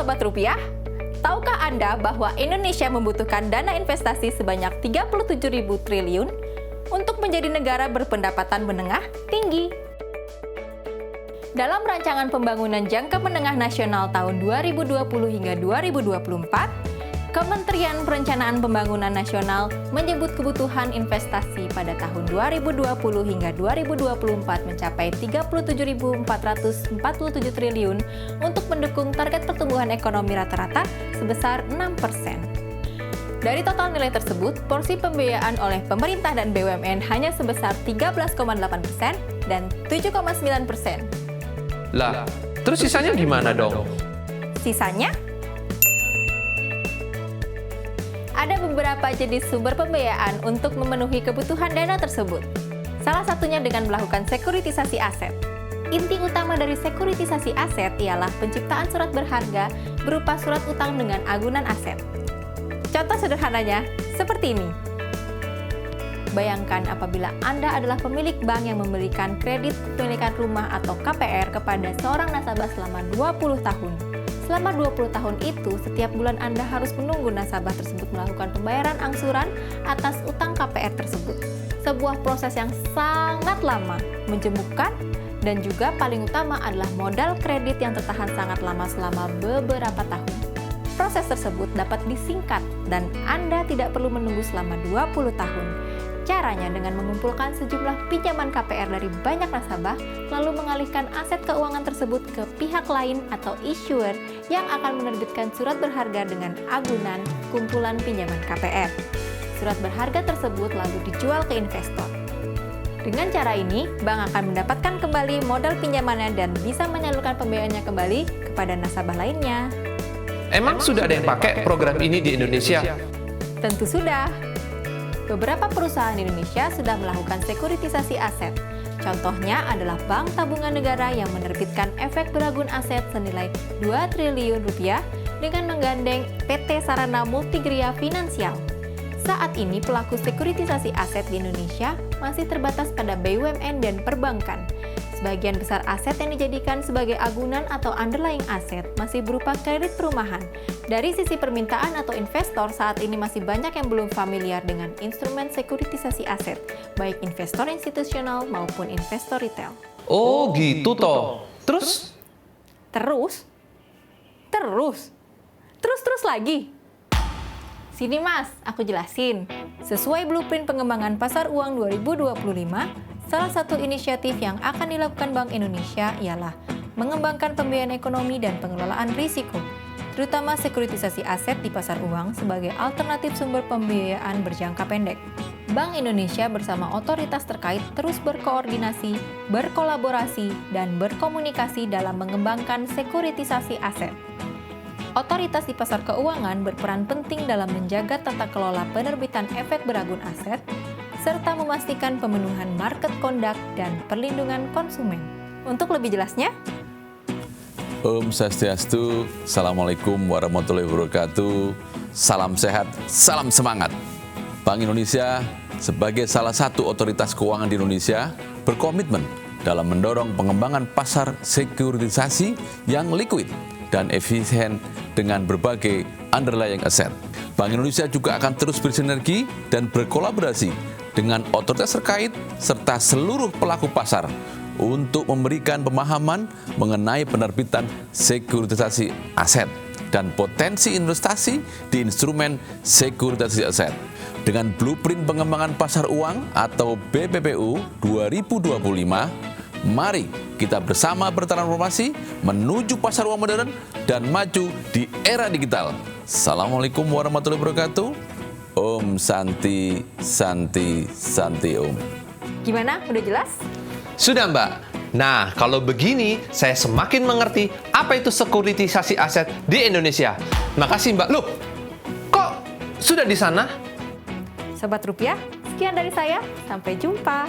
Sobat Rupiah, tahukah Anda bahwa Indonesia membutuhkan dana investasi sebanyak 37.000 triliun untuk menjadi negara berpendapatan menengah tinggi? Dalam Rancangan Pembangunan Jangka Menengah Nasional tahun 2020 hingga 2024, Kementerian Perencanaan Pembangunan Nasional menyebut kebutuhan investasi pada tahun 2020 hingga 2024 mencapai 37.447 triliun untuk mendukung target pertumbuhan ekonomi rata-rata sebesar 6%. Dari total nilai tersebut, porsi pembiayaan oleh pemerintah dan BUMN hanya sebesar 13,8% dan 7,9%. Lah, terus sisanya gimana dong? Sisanya? Ada beberapa jenis sumber pembiayaan untuk memenuhi kebutuhan dana tersebut. Salah satunya dengan melakukan sekuritisasi aset. Inti utama dari sekuritisasi aset ialah penciptaan surat berharga berupa surat utang dengan agunan aset. Contoh sederhananya seperti ini. Bayangkan apabila Anda adalah pemilik bank yang memberikan kredit kepemilikan rumah atau KPR kepada seorang nasabah selama 20 tahun. Selama 20 tahun itu, setiap bulan Anda harus menunggu nasabah tersebut melakukan pembayaran angsuran atas utang KPR tersebut. Sebuah proses yang sangat lama, menjemukan, dan juga paling utama adalah modal kredit yang tertahan sangat lama selama beberapa tahun. Proses tersebut dapat disingkat dan Anda tidak perlu menunggu selama 20 tahun. Caranya dengan mengumpulkan sejumlah pinjaman KPR dari banyak nasabah, lalu mengalihkan aset keuangan tersebut ke pihak lain atau issuer yang akan menerbitkan surat berharga dengan agunan kumpulan pinjaman KPR. Surat berharga tersebut lalu dijual ke investor. Dengan cara ini, bank akan mendapatkan kembali modal pinjamannya dan bisa menyalurkan pembayarannya kembali kepada nasabah lainnya. Emang sudah ada yang pakai program ini di Indonesia? Tentu sudah. Beberapa perusahaan di Indonesia sudah melakukan sekuritisasi aset. Contohnya adalah Bank Tabungan Negara yang menerbitkan efek beragun aset senilai 2 triliun rupiah dengan menggandeng PT Sarana Multigria Finansial. Saat ini pelaku sekuritisasi aset di Indonesia masih terbatas pada BUMN dan perbankan. Sebagian besar aset yang dijadikan sebagai agunan atau underlying aset masih berupa kredit perumahan. Dari sisi permintaan atau investor, saat ini masih banyak yang belum familiar dengan instrumen sekuritisasi aset, baik investor institusional maupun investor retail. Oh gitu toh. Terus? Terus lagi. Sini Mas, aku jelasin. Sesuai blueprint pengembangan pasar uang 2025, salah satu inisiatif yang akan dilakukan Bank Indonesia ialah mengembangkan pembiayaan ekonomi dan pengelolaan risiko, terutama sekuritisasi aset di pasar uang sebagai alternatif sumber pembiayaan berjangka pendek. Bank Indonesia bersama otoritas terkait terus berkoordinasi, berkolaborasi, dan berkomunikasi dalam mengembangkan sekuritisasi aset. Otoritas di pasar keuangan berperan penting dalam menjaga tata kelola penerbitan efek beragun aset, serta memastikan pemenuhan market conduct dan perlindungan konsumen. Untuk lebih jelasnya, Om Swastiastu, Assalamualaikum warahmatullahi wabarakatuh, salam sehat, salam semangat. Bank Indonesia sebagai salah satu otoritas keuangan di Indonesia berkomitmen dalam mendorong pengembangan pasar sekuritisasi yang liquid dan efisien dengan berbagai underlying asset. Bank Indonesia juga akan terus bersinergi dan berkolaborasi dengan otoritas terkait serta seluruh pelaku pasar untuk memberikan pemahaman mengenai penerbitan sekuritisasi aset dan potensi investasi di instrumen sekuritisasi aset. Dengan blueprint pengembangan pasar uang atau BPPU 2025, mari kita bersama bertransformasi menuju pasar uang modern dan maju di era digital. Assalamualaikum warahmatullahi wabarakatuh. Om Santi, Santi, Santi Om. gimana? Udah jelas? Sudah Mbak. Nah, kalau begini saya semakin mengerti apa itu sekuritisasi aset di Indonesia. Makasih Mbak. Loh, kok sudah di sana? Sobat Rupiah, sekian dari saya. Sampai jumpa.